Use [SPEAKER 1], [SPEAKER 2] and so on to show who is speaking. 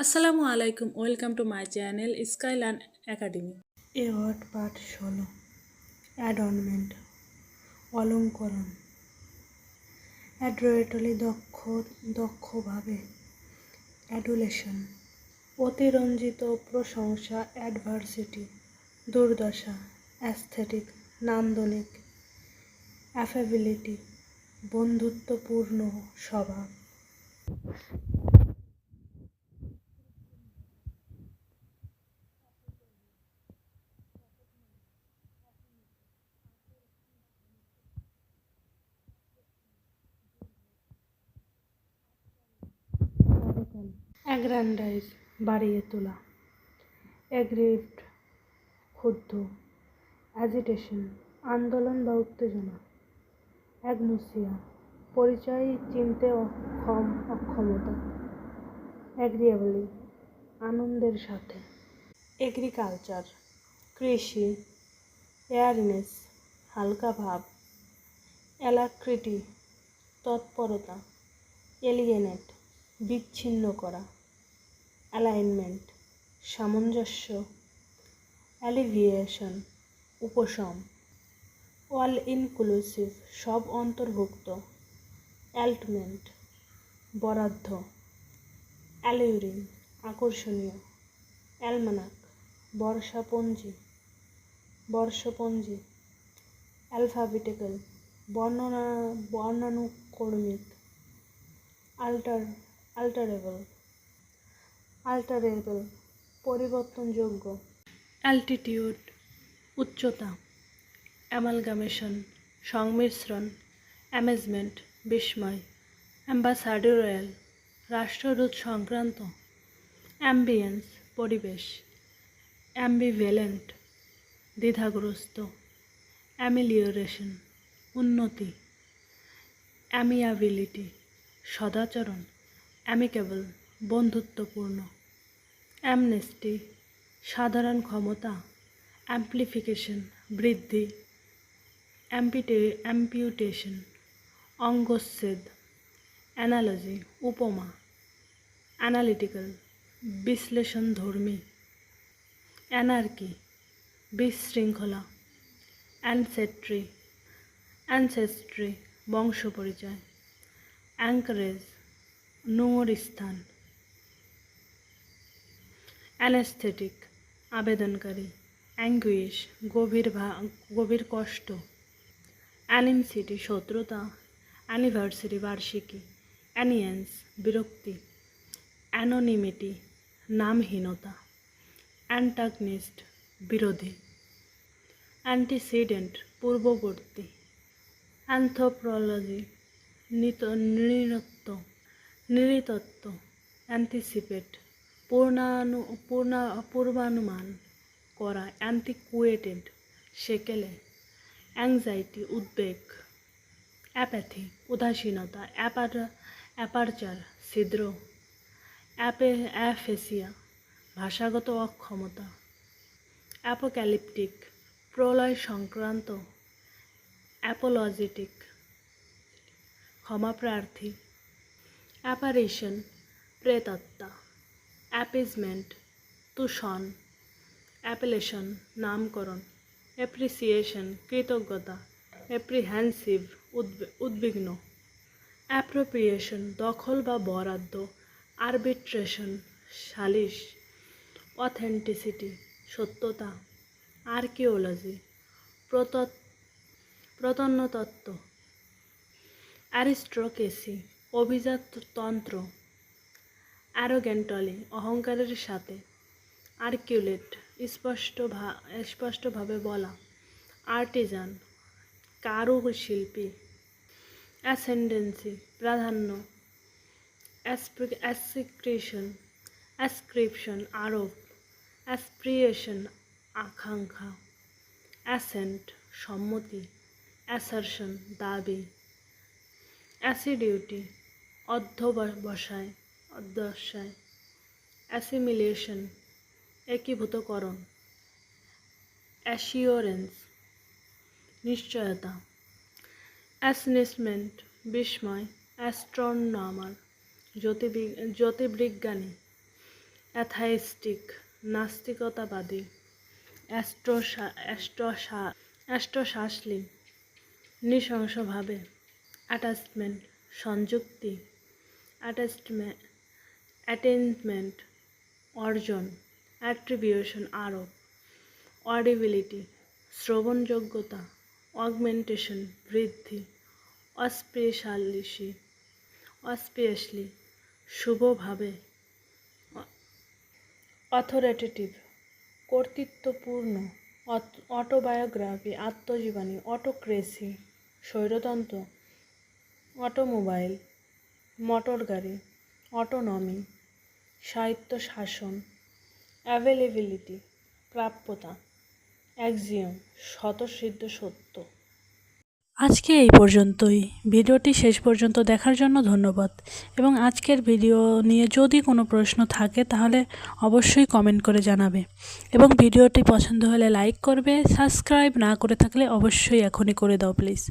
[SPEAKER 1] আসসালামু আলাইকুম, welcome to my channel Skylearn Academy.
[SPEAKER 2] A word পাঠ 16 অ্যাডর্নমেন্ট অলঙ্করণ অ্যাড্রয়েটলি দক্ষভাবে অ্যাডুলেশন অতিরঞ্জিত প্রশংসা অ্যাডভার্সিটি দুর্দশা অ্যাস্থেটিক নান্দনিক অ্যাফেবিলিটি বন্ধুত্বপূর্ণ স্বভাব অ্যাগ্র্যান্ডাইজ বাড়িয়ে তোলা অ্যাগ্রিভড ক্ষুব্ধ অ্যাজিটেশন আন্দোলন বা উত্তেজনা অ্যাগনোসিয়া পরিচয় চিনতে অক্ষমতা অ্যাগ্রিয়েবলি আনন্দের সাথে এগ্রিকালচার কৃষি এয়ারনেস হালকা ভাব অ্যালাক্রিটি তৎপরতা এলিয়েনেট বিচ্ছিন্ন করা অ্যালাইনমেন্ট সামঞ্জস্য অ্যালিভিয়েশন উপশম অল ইনক্লুসিভ সব অন্তর্ভুক্ত অ্যাল্টমেন্ট বরাদ্দ অ্যালিউরিং আকর্ষণীয় অ্যালমানাক বর্ষপঞ্জি অ্যালফাবেটিক্যাল বর্ণানুক্রমিক আল্টারেবল পরিবর্তনযোগ্য অ্যালটিটিউড উচ্চতা অ্যামালগামেশন সংমিশ্রণ অ্যামেজমেন্ট বিস্ময় অ্যাম্বাসাডরিয়াল রাষ্ট্রদূত সংক্রান্ত অ্যাম্বিয়েন্স পরিবেশ অ্যাম্বিভ্যালেন্ট দ্বিধাগ্রস্ত অ্যামিলিওরেশন উন্নতি অ্যামিয়াবিলিটি সদাচরণ অ্যামিকেবল বন্ধুত্বপূর্ণ অ্যামনেস্টি সাধারণ ক্ষমতা অ্যাম্প্লিফিকেশন বৃদ্ধি অ্যাম্পিউটেশন অঙ্গচ্ছেদ অ্যানালজি উপমা অ্যানালিটিক্যাল বিশ্লেষণধর্মী অ্যানার্কি বিশৃঙ্খলা অ্যানসেস্ট্রি বংশপরিচয় অ্যাঙ্কারেজ নোংর স্থান অ্যানেস্থেটিক আবেদনকারী অ্যাঙ্গুইশ গভীর কষ্ট অ্যানিমসিটি শত্রুতা অ্যানিভার্সারি বার্ষিকী অ্যানিয়েন্স বিরক্তি অ্যানোনিমিটি নামহীনতা অ্যান্টাগনিস্ট বিরোধী অ্যান্টিসিডেন্ট পূর্ববর্তী অ্যানথ্রোপোলজি নৃতত্ত্ব অ্যান্টিসিপেট পূর্বানুমান করা অ্যান্টিকুয়েটেড সেকেলে অ্যাংজাইটি উদ্বেগ অ্যাপ্যাথি উদাসীনতা অ্যাপারচার ছিদ্র অ্যাফেসিয়া ভাষাগত অক্ষমতা অ্যাপোক্যালিপটিক প্রলয় সংক্রান্ত অ্যাপোলজেটিক ক্ষমাপ্রার্থী অ্যাপারেশন প্রেতাত্মা অ্যাপিজমেন্ট তুষণ অ্যাপেলেশন নামকরণ অ্যাপ্রিসিয়েশন কৃতজ্ঞতা অ্যাপ্রিহেনসিভ উদ্বিগ্ন অ্যাপ্রোপ্রিয়েশন দখল বা বরাদ্দ আরবিট্রেশন সালিশ অথেন্টিসিটি সত্যতা আর্কিওলজি প্রত্নতত্ত্ব অ্যারিস্টোক্রেসি অভিজাততন্ত্র অ্যারোগ্যান্টলি অহংকারের সাথে আর্টিকুলেট স্পষ্টভাবে বলা আর্টিজান কারুশিল্পী অ্যাসেন্ডেন্সি প্রাধান্য অ্যাসক্রিপশন আরোপ অ্যাসপ্রিয়েশন আকাঙ্ক্ষা অ্যাসেন্ট সম্মতি অ্যাসারশন দাবি অ্যাসিডিউটি অধ্যবসায় অ্যাসিমিলেশন একীভূতকরণ অ্যাসিওরেন্স নিশ্চয়তা অ্যাসনেসমেন্ট বিস্ময় অ্যাস্ট্রোনমার জ্যোতির্বিজ্ঞানী অ্যাথাইস্টিক নাস্তিকতাবাদী, অ্যাস্ট্রোশাসলি নৃশংসভাবে, অ্যাটাচমেন্ট সংযুক্তি, অ্যাটেনমেন্ট অর্জন, অ্যাট্রিবিউশন আরোপ, অডিবিলিটি শ্রবণযোগ্যতা, অগমেন্টেশন বৃদ্ধি, অস্পিয়াসলি শুভভাবে, অথরিটেটিভ কর্তৃত্বপূর্ণ, অটোবায়োগ্রাফি আত্মজীবনী, অটোক্রেসি স্বৈরতন্ত্র, অটোমোবাইল মোটরগাড়ি, অটোনমি স্বায়ত্তশাসন, অ্যাভেলেবিলিটি প্রাপ্যতা, অ্যাক্সিওম স্বতঃসিদ্ধ সত্য।
[SPEAKER 1] আজকে এই পর্যন্তই। ভিডিওটি শেষ পর্যন্ত দেখার জন্য ধন্যবাদ এবং আজকের ভিডিও নিয়ে যদি কোনো প্রশ্ন থাকে তাহলে অবশ্যই কমেন্ট করে জানাবে এবং ভিডিওটি পছন্দ হলে লাইক করবে, সাবস্ক্রাইব না করে থাকলে অবশ্যই এখনই করে দাও প্লিজ।